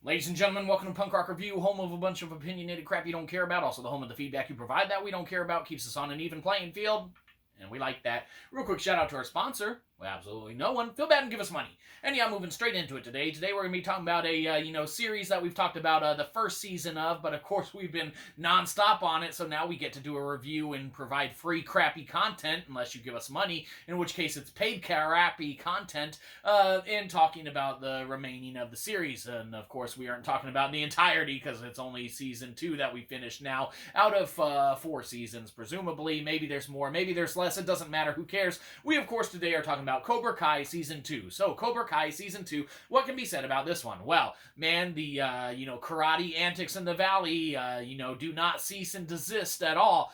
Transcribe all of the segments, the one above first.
Ladies and gentlemen, welcome to Punk Rock Review, home of a bunch of opinionated crap you don't care about, also the home of the feedback you provide that we don't care about, keeps us on an even playing field, and we like that. Real quick shout out to our sponsor. Well, absolutely no one. Feel bad and give us money. And yeah, moving straight into it today. Today we're going to be talking about a, series that we've talked about the first season of, but of course we've been non-stop on it, so now we get to do a review and provide free crappy content, unless you give us money, in which case it's paid crappy content, in talking about the remaining of the series. And of course we aren't talking about the entirety, because it's only season 2 that we finished now, out of 4 seasons, presumably. Maybe there's more, maybe there's less, it doesn't matter, who cares. We of course today are talking about Cobra Kai Season 2. So, Cobra Kai Season 2, what can be said about this one? Well, man, the, karate antics in the valley, do not cease and desist at all,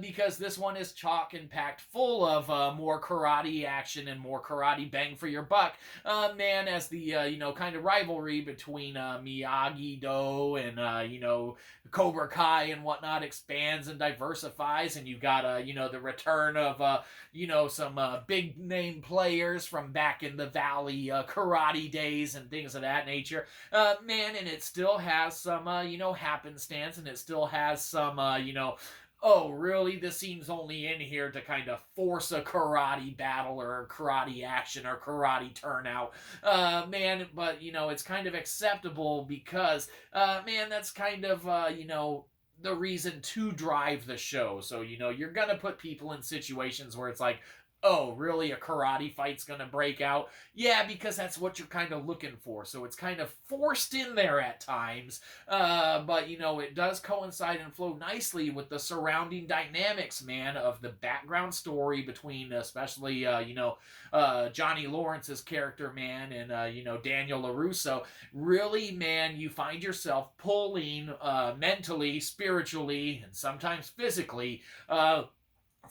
because this one is chock and packed full of more karate action and more karate bang for your buck, man, as the, kind of rivalry between Miyagi-Do and, Cobra Kai and whatnot expands and diversifies, and you've got, the return of, some big name players from back in the Valley karate days and things of that nature. Man, and it still has some, happenstance, and it still has some, oh, really? This seems only in here to kind of force a karate battle or karate action or karate turnout. Man, but, it's kind of acceptable because, man, that's kind of, the reason to drive the show. So, you're gonna put people in situations where it's like, oh, really? A karate fight's gonna break out? Yeah, because that's what you're kind of looking for. So it's kind of forced in there at times. But, it does coincide and flow nicely with the surrounding dynamics, man, of the background story between especially, Johnny Lawrence's character, man, and, Daniel LaRusso. Really, man, you find yourself pulling mentally, spiritually, and sometimes physically,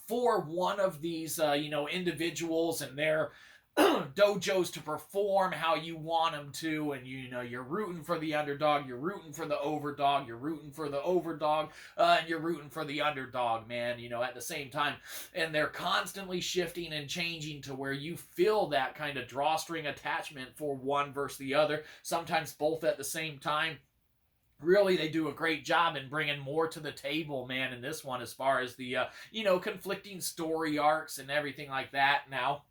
for one of these, individuals and their dojos to perform how you want them to, and you're rooting for the underdog, you're rooting for the overdog, you're rooting for the overdog, and you're rooting for the underdog, man, at the same time. And they're constantly shifting and changing to where you feel that kind of drawstring attachment for one versus the other, sometimes both at the same time. Really, they do a great job in bringing more to the table, man, in this one, as far as the, conflicting story arcs and everything like that. Now,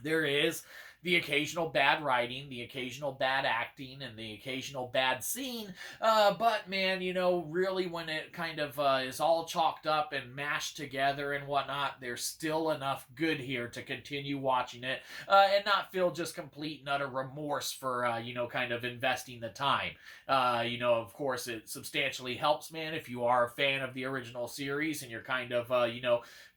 there is the occasional bad writing, the occasional bad acting, and the occasional bad scene, but, man, really when it kind of is all chalked up and mashed together and whatnot, there's still enough good here to continue watching it, and not feel just complete and utter remorse for, kind of investing the time. Of course, it substantially helps, man, if you are a fan of the original series and you're kind of,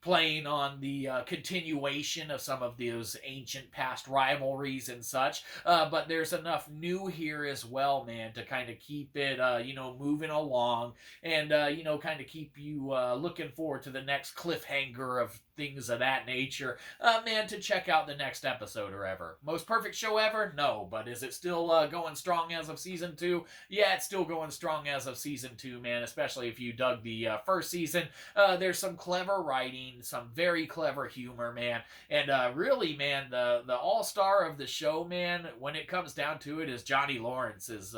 playing on the continuation of some of those ancient past rivalries and such, but there's enough new here as well, man, to kind of keep it, moving along, and, kind of keep you looking forward to the next cliffhanger of things of that nature, man, to check out the next episode or ever. Most perfect show ever? No, but is it still going strong as of season 2? Yeah, it's still going strong as of season 2, man, especially if you dug the first season. There's some clever writing, some very clever humor, man, and really, man, the all-star of the show, man, when it comes down to it, is Johnny Lawrence's,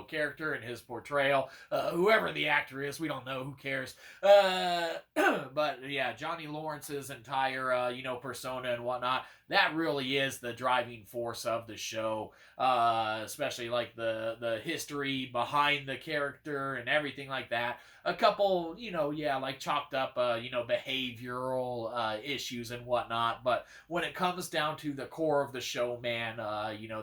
character and his portrayal. Whoever the actor is, we don't know, who cares, but yeah, Johnny Lawrence's entire, persona and whatnot, that really is the driving force of the show, especially, like, the history behind the character and everything like that. A couple, like chalked up, behavioral issues and whatnot, but when it comes down to the core of the show, man,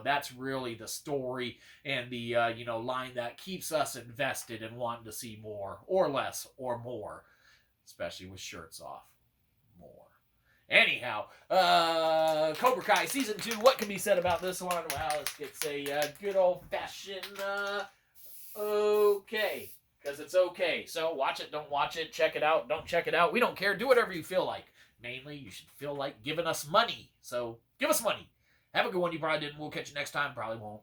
that's really the story and the, line that keeps us invested and wanting to see more, or less, or more, especially with shirts off. More. Anyhow, Cobra Kai Season 2, what can be said about this one? Well, it's a good old-fashioned, okay. Because it's okay. So watch it, don't watch it, check it out, don't check it out. We don't care. Do whatever you feel like. Mainly, you should feel like giving us money. So give us money. Have a good one, you probably didn't. We'll catch you next time. Probably won't.